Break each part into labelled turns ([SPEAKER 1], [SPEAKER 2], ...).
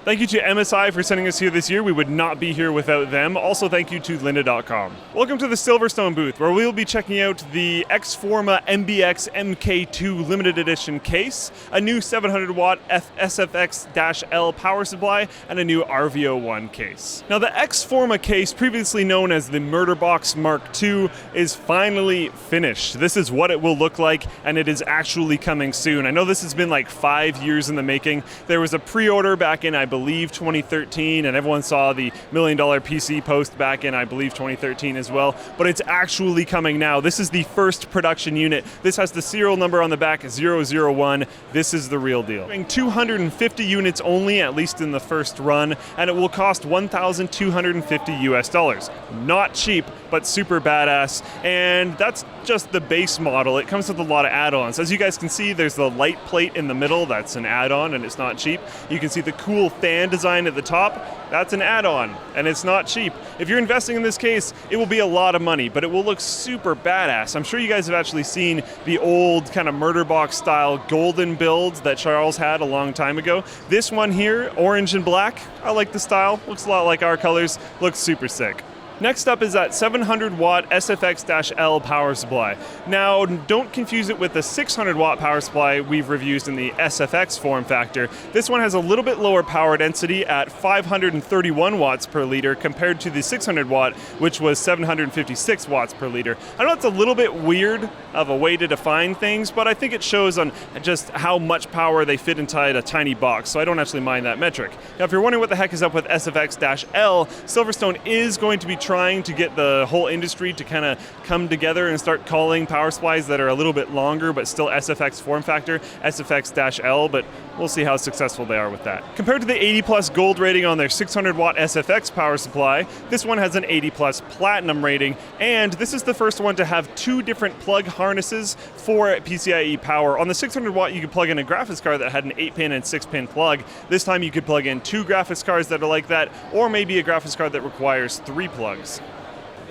[SPEAKER 1] Thank you to MSI for sending us here this year. We would not be here without them. Also, thank you to lynda.com. Welcome to the Silverstone booth, where we'll be checking out the Xforma MBX MKII limited edition case, a new 700-watt SFX-L power supply, and a new RVO1 case. Now, the Xforma case, previously known as the Murderbox MKII, is finally finished. This is what it will look like, and it is actually coming soon. I know this has been like 5 years in the making. There was a pre-order back in, I believe, 2013, and everyone saw the $1 million PC post back in, I believe, 2013 as well, but it's actually coming now. This is the first production unit. This has the serial number on the back, 001. This is the real deal. 250 units only, at least in the first run, and it will cost $1,250 US. Not cheap, but super badass, and that's just the base model. It comes with a lot of add-ons. As you guys can see, there's the light plate in the middle. That's an add-on, and it's not cheap. You can see the cool fan design at the top. That's an add-on, and it's not cheap. If you're investing in this case, it will be a lot of money, but it will look super badass. I'm sure you guys have actually seen the old kind of Murderbox style golden builds that Charles had a long time ago. This one here, orange and black, I like the style. Looks a lot like our colors. Looks super sick. Next up is that 700-watt SFX-L power supply. Now, don't confuse it with the 600-watt power supply we've reviewed in the SFX form factor. This one has a little bit lower power density at 531 watts per liter compared to the 600-watt, which was 756 watts per liter. I know it's a little bit weird of a way to define things, but I think it shows on just how much power they fit inside a tiny box, so I don't actually mind that metric. Now, if you're wondering what the heck is up with SFX-L, Silverstone is going to be trying to get the whole industry to kind of come together and start calling power supplies that are a little bit longer but still SFX form factor SFX-L, but we'll see how successful they are with that. Compared to the 80+ gold rating on their 600-watt SFX power supply, this one has an 80+ platinum rating, and this is the first one to have two different plug harnesses for PCIe power. On the 600-watt, you could plug in a graphics card that had an 8-pin and 6-pin plug. This time you could plug in two graphics cards that are like that, or maybe a graphics card that requires 3 plugs.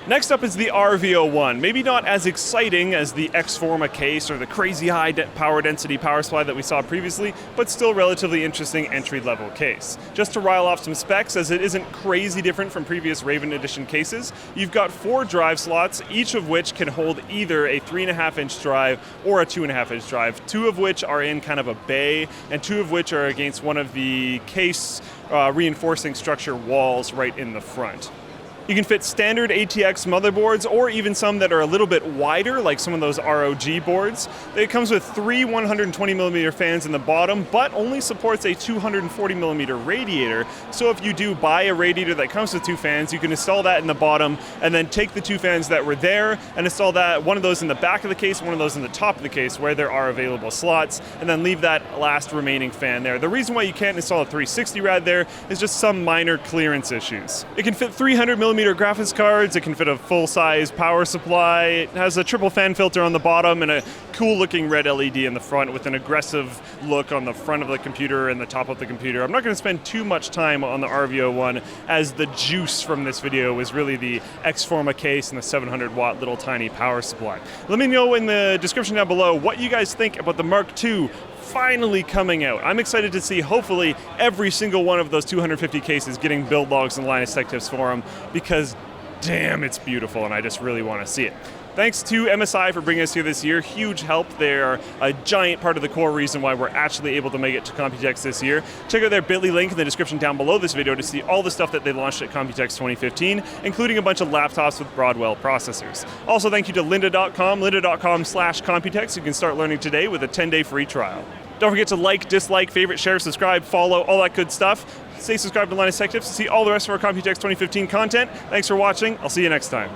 [SPEAKER 1] Next up is the RVO1. Maybe not as exciting as the Xforma case or the crazy high power density power supply that we saw previously, but still relatively interesting entry-level case. Just to rile off some specs, as it isn't crazy different from previous Raven Edition cases, you've got 4 drive slots, each of which can hold either a 3.5-inch drive or a 2.5-inch drive, 2 of which are in kind of a bay, and 2 of which are against one of the case reinforcing structure walls right in the front. You can fit standard ATX motherboards or even some that are a little bit wider, like some of those ROG boards. It comes with 3 120mm fans in the bottom, but only supports a 240mm radiator. So if you do buy a radiator that comes with 2 fans, you can install that in the bottom and then take the 2 fans that were there and install that, one of those in the back of the case, one of those in the top of the case where there are available slots, and then leave that last remaining fan there. The reason why you can't install a 360 rad there is just some minor clearance issues. It can fit 300mm graphics cards, it can fit a full-size power supply, it has a triple fan filter on the bottom and a cool-looking red LED in the front with an aggressive look on the front of the computer and the top of the computer. I'm not going to spend too much time on the RVO1, as the juice from this video was really the Xforma case and the 700-watt little tiny power supply. Let me know in the description down below what you guys think about the Mark II finally coming out. I'm excited to see, hopefully, every single one of those 250 cases getting build logs and Linus Tech Tips for them, because damn, it's beautiful and I just really want to see it. Thanks to MSI for bringing us here this year. Huge help. They are a giant part of the core reason why we're actually able to make it to Computex this year. Check out their bit.ly link in the description down below this video to see all the stuff that they launched at Computex 2015, including a bunch of laptops with Broadwell processors. Also, thank you to lynda.com, lynda.com/Computex. You can start learning today with a 10-day free trial. Don't forget to like, dislike, favorite, share, subscribe, follow, all that good stuff. Stay subscribed to Linus Tech Tips to see all the rest of our Computex 2015 content. Thanks for watching. I'll see you next time.